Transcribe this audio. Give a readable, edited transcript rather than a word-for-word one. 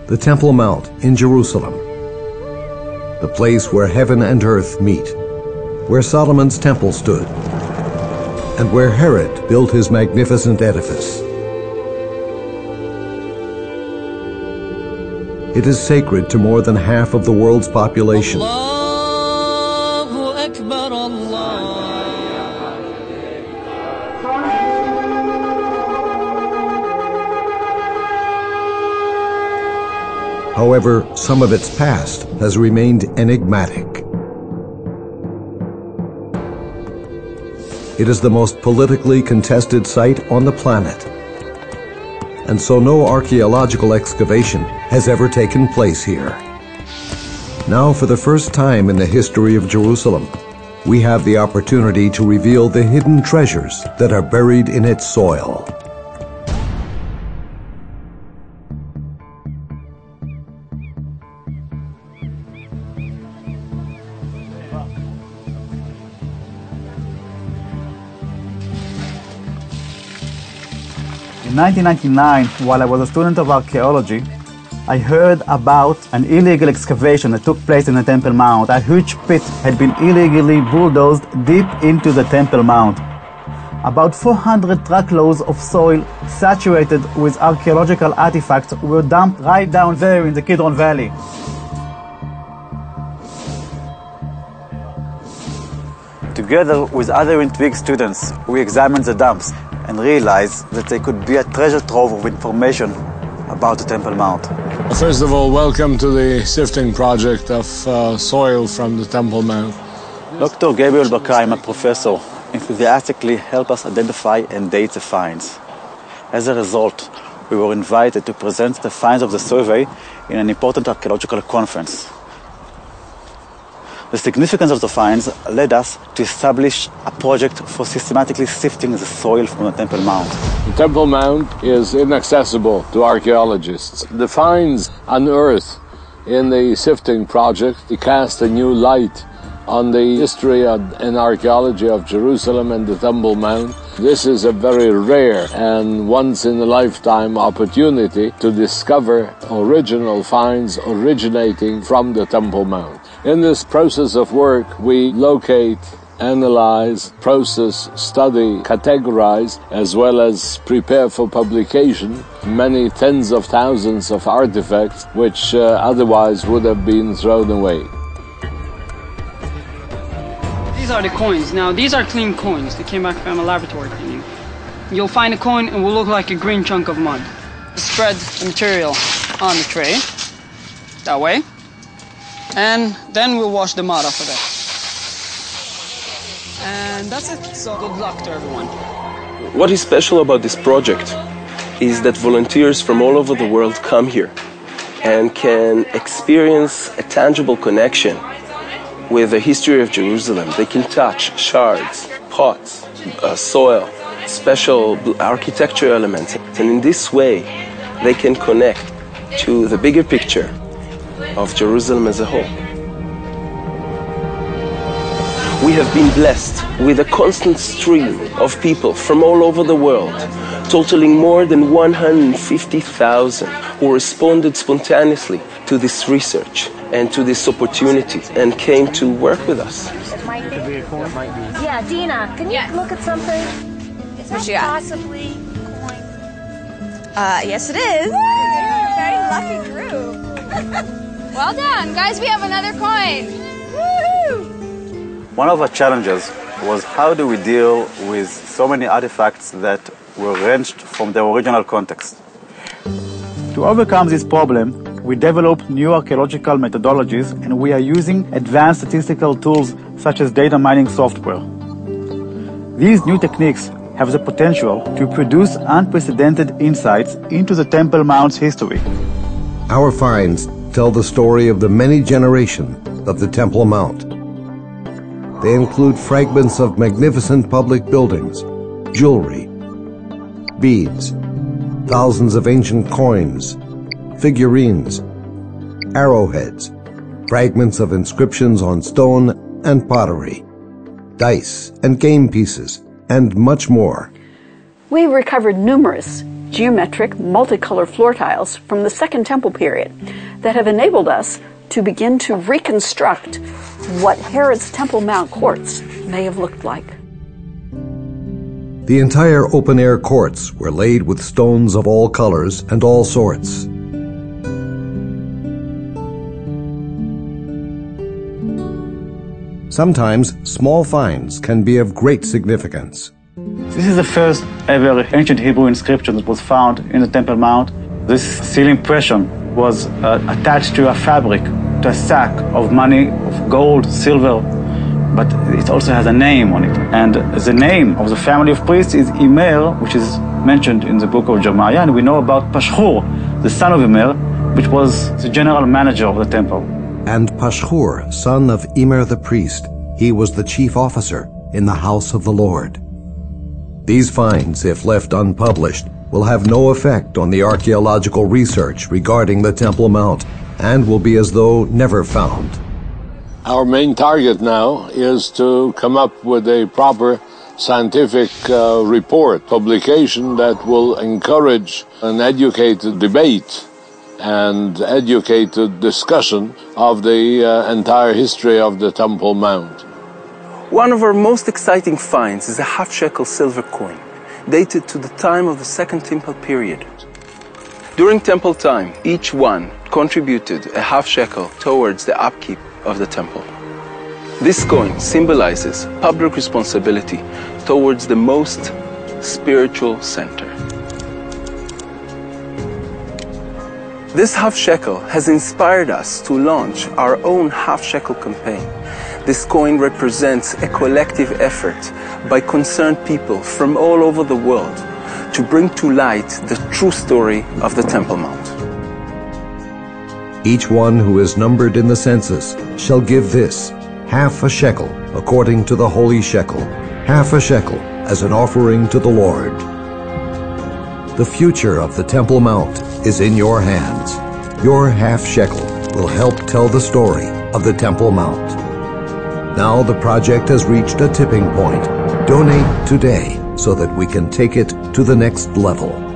the Temple Mount in Jerusalem, the place where heaven and earth meet, where Solomon's temple stood, and where Herod built his magnificent edifice. It is sacred to more than half of the world's population. Allahu Akbar, Allah. However, some of its past has remained enigmatic. It is the most politically contested site on the planet, and so no archaeological excavation has ever taken place here. Now, for the first time in the history of Jerusalem, we have the opportunity to reveal the hidden treasures that are buried in its soil. In 1999, while I was a student of archaeology, I heard about an illegal excavation that took place in the Temple Mount. A huge pit had been illegally bulldozed deep into the Temple Mount. About 400 truckloads of soil saturated with archaeological artifacts were dumped right down there in the Kidron Valley. Together with other intrigued students, we examined the dumps and realized that they could be a treasure trove of information about the Temple Mount. First of all, welcome to the Sifting Project of soil from the Temple Mount. Dr. Gabriel Barkaim, a professor, enthusiastically helped us identify and date the finds. As a result, we were invited to present the finds of the survey in an important archaeological conference. The significance of the finds led us to establish a project for systematically sifting the soil from the Temple Mount. The Temple Mount is inaccessible to archaeologists. The finds unearthed in the Sifting Project cast a new light on the history and archaeology of Jerusalem and the Temple Mount. This is a very rare and once-in-a-lifetime opportunity to discover original finds originating from the Temple Mount. In this process of work, we locate, analyze, process, study, categorize, as well as prepare for publication many tens of thousands of artifacts which otherwise would have been thrown away. These are the coins. Now, these are clean coins. They came back from a laboratory cleaning. You'll find a coin and it will look like a green chunk of mud. Spread the material on the tray, that way, and then we'll wash the mud off of it. And that's it. So good luck to everyone. What is special about this project is that volunteers from all over the world come here and can experience a tangible connection with the history of Jerusalem. They can touch shards, pots, soil, special architecture elements. And in this way, they can connect to the bigger picture of Jerusalem as a whole. We have been blessed with a constant stream of people from all over the world, totaling more than 150,000, who responded spontaneously to this research and to this opportunity and came to work with us. Yeah, Dina, can you look at something? Is What that you got? possibly coin? Yes it is. Very lucky group. Well done, guys, we have another coin. Woohoo! One of our challenges was how do we deal with so many artifacts that were wrenched from their original context. To overcome this problem, we developed new archaeological methodologies and we are using advanced statistical tools such as data mining software. These new techniques have the potential to produce unprecedented insights into the Temple Mount's history. Our finds tell the story of the many generations of the Temple Mount. They include fragments of magnificent public buildings, jewelry, beads, thousands of ancient coins, figurines, arrowheads, fragments of inscriptions on stone and pottery, dice and game pieces, and much more. We've recovered numerous geometric, multicolored floor tiles from the Second Temple period that have enabled us to begin to reconstruct what Herod's Temple Mount courts may have looked like. The entire open-air courts were laid with stones of all colors and all sorts. Sometimes small finds can be of great significance. This is the first ever ancient Hebrew inscription that was found in the Temple Mount. This seal impression was attached to a fabric, to a sack of money, of gold, silver, but it also has a name on it. And the name of the family of priests is Immer, which is mentioned in the book of Jeremiah, and we know about Pashhur, the son of Immer, which was the general manager of the temple. And Pashhur, son of Immer the priest, he was the chief officer in the house of the Lord. These finds, if left unpublished, will have no effect on the archaeological research regarding the Temple Mount and will be as though never found. Our main target now is to come up with a proper scientific report, publication that will encourage an educated debate and educated discussion of the entire history of the Temple Mount. One of our most exciting finds is a half-shekel silver coin, dated to the time of the Second Temple period. During Temple time, each one contributed a half-shekel towards the upkeep of the temple. This coin symbolizes public responsibility towards the most spiritual center. This half-shekel has inspired us to launch our own half-shekel campaign. This coin represents a collective effort by concerned people from all over the world to bring to light the true story of the Temple Mount. Each one who is numbered in the census shall give this, half a shekel according to the holy shekel, half a shekel as an offering to the Lord. The future of the Temple Mount is in your hands. Your half shekel will help tell the story of the Temple Mount. Now the project has reached a tipping point. Donate today so that we can take it to the next level.